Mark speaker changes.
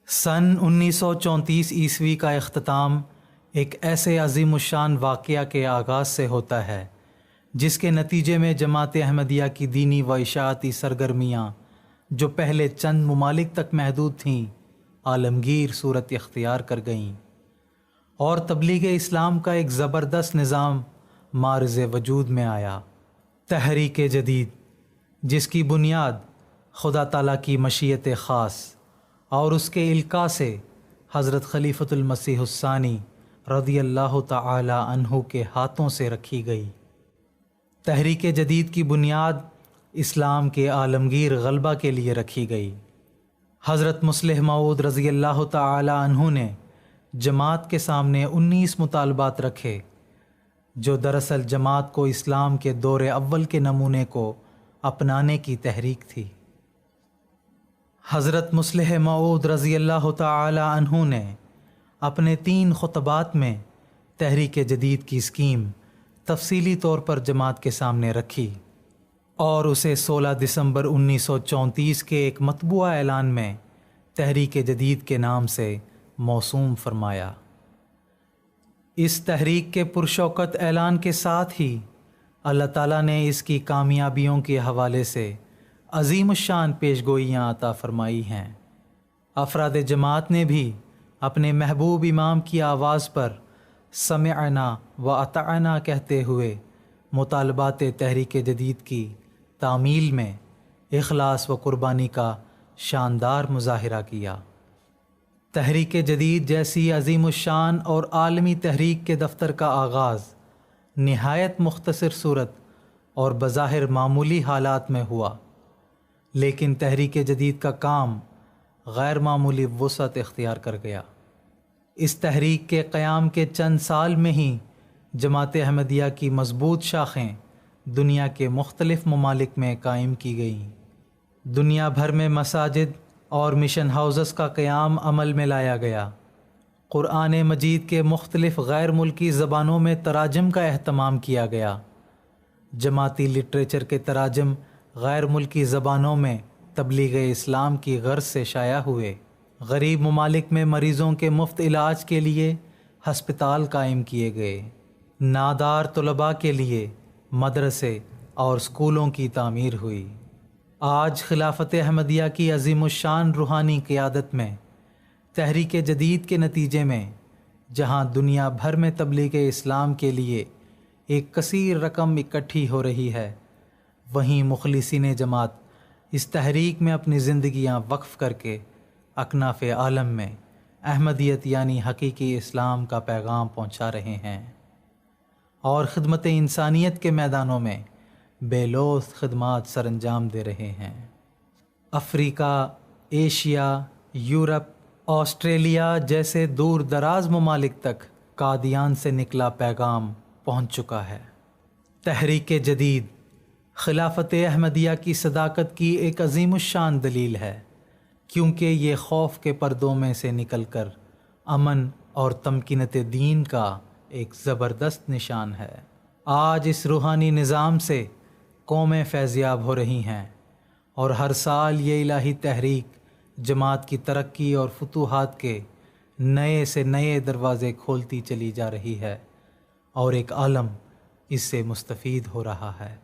Speaker 1: سن 1934 کا اختتام ایک ایسے عظیم الشان واقعہ کے آغاز سے ہوتا ہے جس کے نتیجے میں جماعت احمدیہ کی دینی و اشاعتی سرگرمیاں جو پہلے چند ممالک تک محدود تھیں عالمگیر صورت اختیار کر گئیں اور تبلیغ اسلام کا ایک زبردست نظام معرض وجود میں آیا۔ تحریک جدید، جس کی بنیاد خدا تعالیٰ کی مشیت خاص اور اس کے القاء سے حضرت خلیفۃ المسیح الثانی رضی اللہ تعالی عنہ کے ہاتھوں سے رکھی گئی۔ تحریک جدید کی بنیاد اسلام کے عالمگیر غلبہ کے لیے رکھی گئی۔ حضرت مصلح موعود رضی اللہ تعالی عنہ نے جماعت کے سامنے 19 مطالبات رکھے جو دراصل جماعت کو اسلام کے دور اول کے نمونے کو اپنانے کی تحریک تھی۔ حضرت مصلح موعود رضی اللہ تعالی عنہ نے اپنے 3 خطبات میں تحریک جدید کی اسکیم تفصیلی طور پر جماعت کے سامنے رکھی اور اسے 16 دسمبر 1934 کے ایک مطبوعہ اعلان میں تحریک جدید کے نام سے موسوم فرمایا۔ اس تحریک کے پرشوکت اعلان کے ساتھ ہی اللہ تعالیٰ نے اس کی کامیابیوں کے حوالے سے عظیم الشان پیشگوئیاں عطا فرمائی ہیں۔ افراد جماعت نے بھی اپنے محبوب امام کی آواز پر سمعنا و اطعنا کہتے ہوئے مطالبات تحریک جدید کی تعمیل میں اخلاص و قربانی کا شاندار مظاہرہ کیا۔ تحریک جدید جیسی عظیم الشان اور عالمی تحریک کے دفتر کا آغاز نہایت مختصر صورت اور بظاہر معمولی حالات میں ہوا، لیکن تحریک جدید کا کام غیر معمولی وسعت اختیار کر گیا۔ اس تحریک کے قیام کے چند سال میں ہی جماعت احمدیہ کی مضبوط شاخیں دنیا کے مختلف ممالک میں قائم کی گئیں۔ دنیا بھر میں مساجد اور مشن ہاؤسز کا قیام عمل میں لایا گیا۔ قرآن مجید کے مختلف غیر ملکی زبانوں میں تراجم کا اہتمام کیا گیا۔ جماعتی لٹریچر کے تراجم غیر ملکی زبانوں میں تبلیغ اسلام کی غرض سے شائع ہوئے۔ غریب ممالک میں مریضوں کے مفت علاج کے لیے ہسپتال قائم کیے گئے۔ نادار طلباء کے لیے مدرسے اور اسکولوں کی تعمیر ہوئی۔ آج خلافت احمدیہ کی عظیم الشان روحانی قیادت میں تحریک جدید کے نتیجے میں جہاں دنیا بھر میں تبلیغ اسلام کے لیے ایک کثیر رقم اکٹھی ہو رہی ہے، وہیں مخلصین جماعت اس تحریک میں اپنی زندگیاں وقف کر کے اکناف عالم میں احمدیت یعنی حقیقی اسلام کا پیغام پہنچا رہے ہیں اور خدمت انسانیت کے میدانوں میں بے لوث خدمات سر انجام دے رہے ہیں۔ افریقہ، ایشیا، یورپ، آسٹریلیا جیسے دور دراز ممالک تک قادیان سے نکلا پیغام پہنچ چکا ہے۔ تحریک جدید خلافت احمدیہ کی صداقت کی ایک عظیم الشان دلیل ہے، کیونکہ یہ خوف کے پردوں میں سے نکل کر امن اور تمکینت دین کا ایک زبردست نشان ہے۔ آج اس روحانی نظام سے قومیں فیضیاب ہو رہی ہیں اور ہر سال یہ الہی تحریک جماعت کی ترقی اور فتوحات کے نئے سے نئے دروازے کھولتی چلی جا رہی ہے اور ایک عالم اس سے مستفید ہو رہا ہے۔